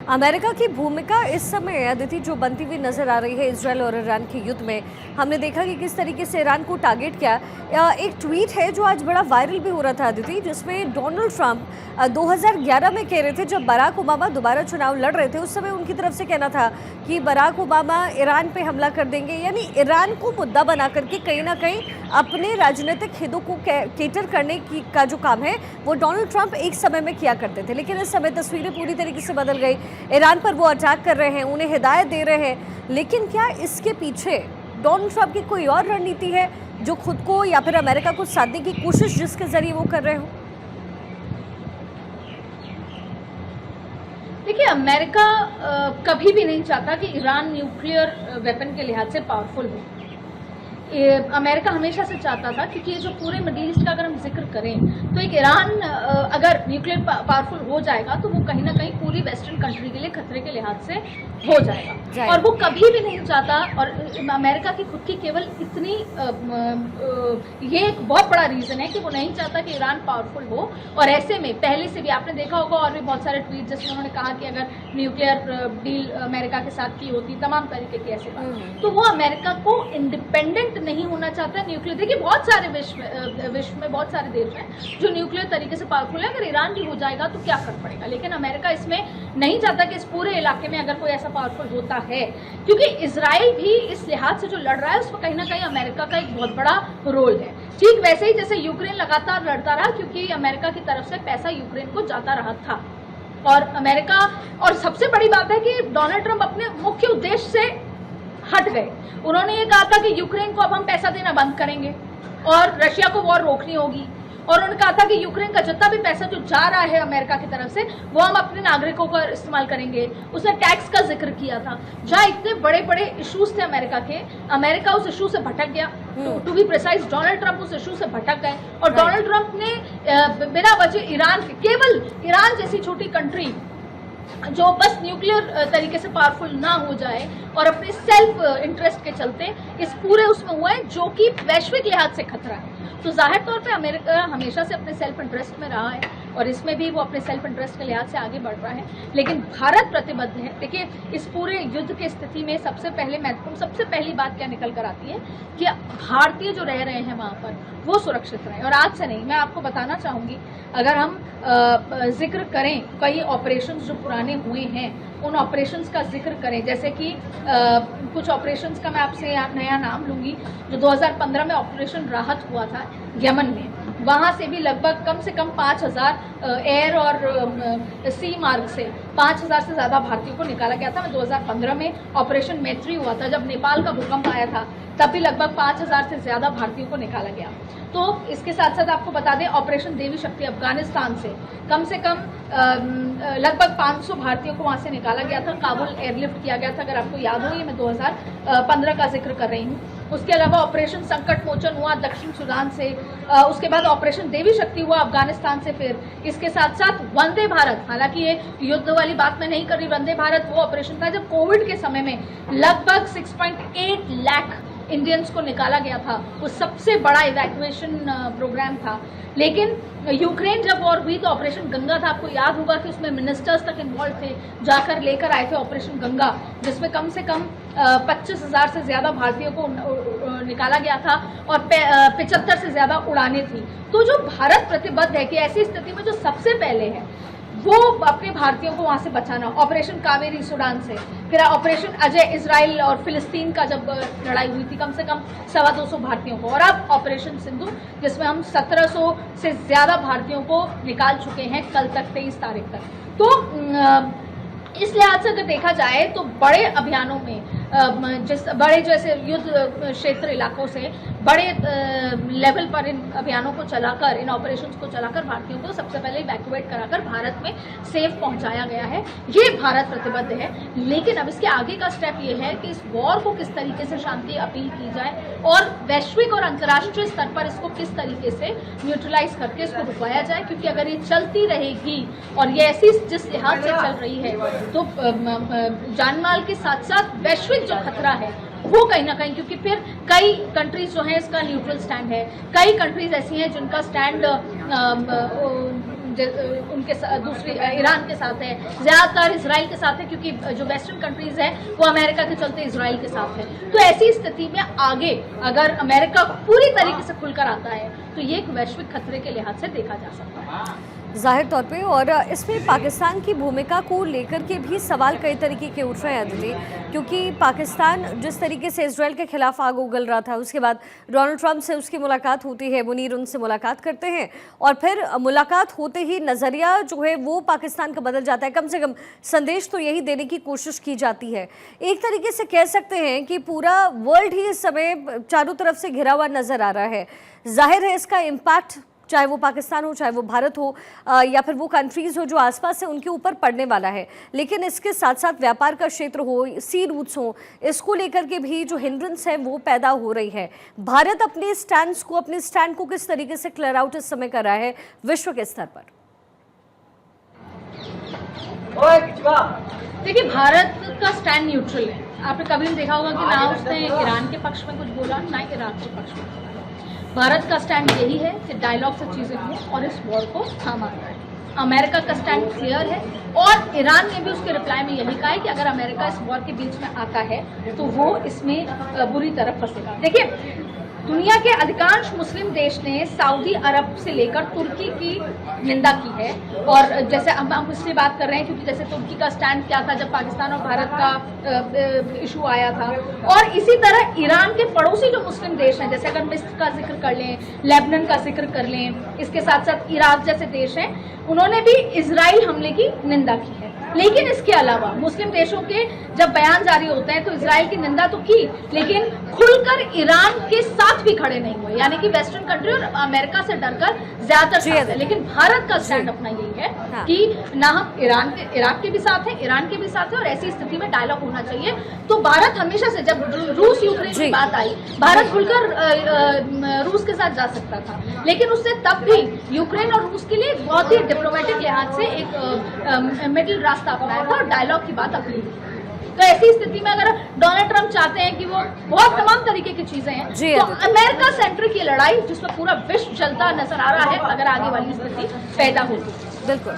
America की भूमिका इस समय अदिति जो बनती हुई नजर आ रही है इजरायल और ईरान के युद्ध में। हमने देखा कि किस तरीके से ईरान को टारगेट किया। एक ट्वीट है जो आज बड़ा वायरल भी हो रहा था अदिति, जिसमें डोनाल्ड ट्रंप 2011 में कह रहे थे, जब बराक ओबामा दोबारा चुनाव लड़ रहे थे, उस समय उनकी तरफ से कहना था कि बराक ओबामा ईरान पे हमला कर देंगे। यानी ईरान को मुद्दा बना करके कहीं ना कहीं अपने राजनीतिक हितों को केटर करने की का जो काम है वो डोनाल्ड ट्रंप एक समय में किया करते थे। लेकिन इस समय तस्वीरें पूरी तरीके से बदल गई। ईरान पर वो अटैक कर रहे हैं, उन्हें हिदायत दे रहे हैं। लेकिन क्या इसके पीछे डोनाल्ड ट्रंप की कोई और रणनीति है जो खुद को या फिर अमेरिका को साधने की कोशिश जिसके जरिए वो कर रहे हो? देखिए, अमेरिका कभी भी नहीं चाहता कि ईरान न्यूक्लियर वेपन के लिहाज से पावरफुल हो। अमेरिका हमेशा से चाहता था, क्योंकि ये जो पूरे मिडिल ईस्ट का अगर हम जिक्र करें तो एक ईरान अगर न्यूक्लियर पावरफुल हो जाएगा तो वो कहीं ना कहीं पूरी वेस्टर्न कंट्री के लिए खतरे के लिहाज से हो जाएगा। और वो कभी भी नहीं चाहता। और अमेरिका की खुद की केवल इतनी ये एक बहुत बड़ा रीज़न है कि वो नहीं चाहता कि ईरान पावरफुल हो। और ऐसे में पहले से भी आपने देखा होगा, और भी बहुत सारे ट्वीट जिसमें उन्होंने कहा कि अगर न्यूक्लियर डील अमेरिका के साथ की होती, तमाम तरीके की ऐसी बात, तो वो अमेरिका को इंडिपेंडेंट नहीं होना चाहता न्यूक्लियर। देखिए, बहुत सारे विश्व में बहुत सारे देश हैं जो न्यूक्लियर तरीके से पावरफुल है। अगर ईरान भी हो जाएगा तो क्या फर्क पड़ेगा। लेकिन अमेरिका इसमें नहीं चाहता कि इस पूरे इलाके में अगर कोई ऐसा पावरफुल होता है, क्योंकि इजराइल भी इस लिहाज से जो लड़ रहा है उसमें कहीं ना कहीं अमेरिका का एक बहुत बड़ा रोल है। ठीक वैसे ही जैसे यूक्रेन लगातार लड़ता रहा, क्योंकि अमेरिका की तरफ से पैसा यूक्रेन को जाता रहा था। और अमेरिका, और सबसे बड़ी बात है कि डोनाल्ड ट्रंप अपने मुख्य उद्देश्य से हट गए। उन्होंने ये कहा था कि यूक्रेन को अब हम पैसा देना बंद करेंगे और रशिया को वॉर रोकनी होगी। और उन्होंने कहा था कि यूक्रेन का जितना भी पैसा जो जा रहा है अमेरिका की तरफ से, वो हम अपने नागरिकों का इस्तेमाल करेंगे। उसने टैक्स का जिक्र किया था। जहाँ इतने बड़े बड़े इश्यूज थे अमेरिका के, अमेरिका उस इशू से भटक गया। To be precise, Donald Trump उस इशू से भटक गए। और डोनाल्ड ट्रंप ने बिना वजह ईरान, केवल ईरान जैसी छोटी कंट्री जो बस न्यूक्लियर तरीके से पावरफुल ना हो जाए और अपने सेल्फ इंटरेस्ट के चलते इस पूरे उसमें हुआ है, जो कि वैश्विक लिहाज से खतरा है। तो जाहिर तौर पे अमेरिका हमेशा से अपने सेल्फ इंटरेस्ट में रहा है और इसमें भी वो अपने सेल्फ इंटरेस्ट के लिहाज से आगे बढ़ रहा है। लेकिन भारत प्रतिबद्ध है। देखिए, इस पूरे युद्ध की स्थिति में सबसे पहले महत्वपूर्ण, सबसे पहली बात क्या निकल कर आती है कि भारतीय जो रह रहे हैं वहाँ पर वो सुरक्षित रहे। और आज से नहीं, मैं आपको बताना चाहूँगी, अगर हम जिक्र करें कई ऑपरेशंस जो पुराने हुए हैं, उन ऑपरेशंस का जिक्र करें, जैसे कि कुछ ऑपरेशंस का मैं आपसे नया नाम लूँगी। जो 2015 में ऑपरेशन राहत हुआ था यमन में, वहाँ से भी लगभग कम से कम 5000 एयर और सी मार्ग से 5000 से ज़्यादा भारतीयों को निकाला गया था। 2015 में ऑपरेशन मैत्री हुआ था, जब नेपाल का भूकंप आया था, तब भी लगभग 5000 से ज़्यादा भारतीयों को निकाला गया। तो इसके साथ साथ आपको बता दें, ऑपरेशन देवी शक्ति अफगानिस्तान से कम लगभग 500 भारतीयों को वहाँ से निकाला गया था। काबुल एयरलिफ्ट किया गया था, अगर आपको याद हो। ये मैं 2015 का जिक्र कर रही हूँ। उसके अलावा ऑपरेशन संकट मोचन हुआ दक्षिण सूडान से। उसके बाद ऑपरेशन देवी शक्ति हुआ अफगानिस्तान से। फिर इसके साथ साथ वंदे भारत, हालांकि ये युद्ध वाली बात मैं नहीं कर रही, वंदे भारत वो ऑपरेशन था जब कोविड के समय में लगभग 6.8 लाख इंडियंस को निकाला गया था। वो सबसे बड़ा इवैक्यूएशन प्रोग्राम था। लेकिन यूक्रेन जब वॉर हुई तो ऑपरेशन गंगा था, आपको याद होगा कि उसमें मिनिस्टर्स तक इन्वॉल्व थे, जाकर लेकर आए थे ऑपरेशन गंगा, जिसमें कम से कम 25,000 से ज़्यादा भारतीयों को निकाला गया था और 75 से ज़्यादा उड़ानें थी। तो जो भारत प्रतिबद्ध है कि ऐसी स्थिति में जो सबसे पहले है वो अपने भारतीयों को वहाँ से बचाना। ऑपरेशन कावेरी सूडान से, फिर ऑपरेशन अजय इजराइल और फिलिस्तीन का जब लड़ाई हुई थी, कम से कम 250 भारतीयों को। और अब ऑपरेशन सिंधु, जिसमें हम 1700 से ज़्यादा भारतीयों को निकाल चुके हैं कल तक, 23 तारीख तक। तो इस लिहाज से अगर देखा जाए तो बड़े अभियानों में जिस बड़े जैसे युद्ध क्षेत्र इलाकों से बड़े लेवल पर इन अभियानों को चलाकर, इन ऑपरेशंस को चलाकर भारतीयों को सबसे पहले इवैक्यूएट कराकर भारत में सेफ पहुंचाया गया है। ये भारत प्रतिबद्ध है। लेकिन अब इसके आगे का स्टेप ये है कि इस वॉर को किस तरीके से शांति अपील की जाए और वैश्विक और अंतर्राष्ट्रीय स्तर पर इसको किस तरीके से न्यूट्रलाइज करके इसको रुकवाया जाए। क्योंकि अगर ये चलती रहेगी और ये ऐसी जिस लिहाज से चल रही है तो जानमाल के साथ साथ वैश्विक जो खतरा है वो कहीं ना कहीं, क्योंकि फिर कई कंट्रीज जो है इसका न्यूट्रल स्टैंड है, कई कंट्रीज ऐसी हैं जिनका स्टैंड उनके दूसरी ईरान के साथ है, ज़्यादातर इसराइल के साथ है, क्योंकि जो वेस्टर्न कंट्रीज़ हैं वो अमेरिका के चलते इसराइल के साथ है। तो ऐसी स्थिति में आगे अगर अमेरिका पूरी तरीके से खुलकर आता है तो ये एक वैश्विक खतरे के लिहाज से देखा जा सकता है जाहिर तौर पे। और इसमें पाकिस्तान की भूमिका को लेकर के भी सवाल कई तरीके के उठ रहे हैं अदिति, क्योंकि पाकिस्तान जिस तरीके से इजराइल के खिलाफ आग उगल रहा था, उसके बाद डोनाल्ड ट्रंप से उसकी मुलाकात होती है, मुनीर उनसे मुलाकात करते हैं और फिर मुलाकात होते ही नज़रिया जो है वो पाकिस्तान का बदल जाता है। कम से कम संदेश तो यही देने की कोशिश की जाती है। एक तरीके से कह सकते हैं कि पूरा वर्ल्ड ही इस समय चारों तरफ से घिरा हुआ नज़र आ रहा है। जाहिर है इसका इम्पैक्ट चाहे वो पाकिस्तान हो, चाहे वो भारत हो या फिर वो कंट्रीज़ हो जो आसपास है, उनके ऊपर पड़ने वाला है। लेकिन इसके साथ साथ व्यापार का क्षेत्र हो, सी रूट्स हो, इसको लेकर के भी जो हिंड्रेंस है वो पैदा हो रही है। भारत अपने स्टैंड को किस तरीके से क्लियर आउट इस समय कर रहा है विश्व के स्तर पर? देखिए, भारत का स्टैंड न्यूट्रल है। आपने कभी नहीं देखा होगा कि ना उसने ईरान के पक्ष में कुछ बोला, ना इराक के पक्ष में बोला। भारत का स्टैंड यही है कि डायलॉग से चीज़ें हों और इस वॉर को थामा जाए। अमेरिका का स्टैंड क्लियर है और ईरान ने भी उसके रिप्लाई में यही कहा है कि अगर अमेरिका इस वॉर के बीच में आता है तो वो इसमें बुरी तरह फंसेगा। देखिए, दुनिया के अधिकांश मुस्लिम देश ने सऊदी अरब से लेकर तुर्की की निंदा की है। और जैसे हम इसलिए बात कर रहे हैं क्योंकि जैसे तुर्की का स्टैंड क्या था जब पाकिस्तान और भारत का इशू आया था, और इसी तरह ईरान के पड़ोसी जो मुस्लिम देश हैं, जैसे अगर मिस्र का जिक्र कर लें, लेबनान का जिक्र कर लें, इसके साथ साथ इराक जैसे देश हैं, उन्होंने भी इजराइल हमले की निंदा की है। लेकिन इसके अलावा मुस्लिम देशों के जब बयान जारी होते हैं तो इजराइल की निंदा तो की, लेकिन खुलकर ईरान के साथ भी खड़े नहीं हुए। यानी कि वेस्टर्न कंट्री और अमेरिका से डरकर ज्यादातर साथ है। लेकिन भारत का स्टैंड अपना यही है कि ना हम इराक के भी साथ हैं, ईरान के भी साथ हैं, और ऐसी स्थिति में डायलॉग होना चाहिए। तो भारत हमेशा से, जब रूस यूक्रेन की बात आई, भारत खुलकर रूस के साथ जा सकता था, लेकिन उससे तब भी यूक्रेन और रूस के लिए बहुत ही डिप्लोमेटिक लिहाज से एक मिडिल रास्ता अपनाया था और डायलॉग की बात अपनी। तो ऐसी स्थिति में अगर डोनाल्ड ट्रंप चाहते हैं कि वो बहुत तमाम तरीके की चीजें हैं, तो अमेरिका सेंट्रिक ये लड़ाई जिसमें पूरा विश्व चलता नजर आ रहा है, अगर आगे वाली स्थिति पैदा होती। बिल्कुल।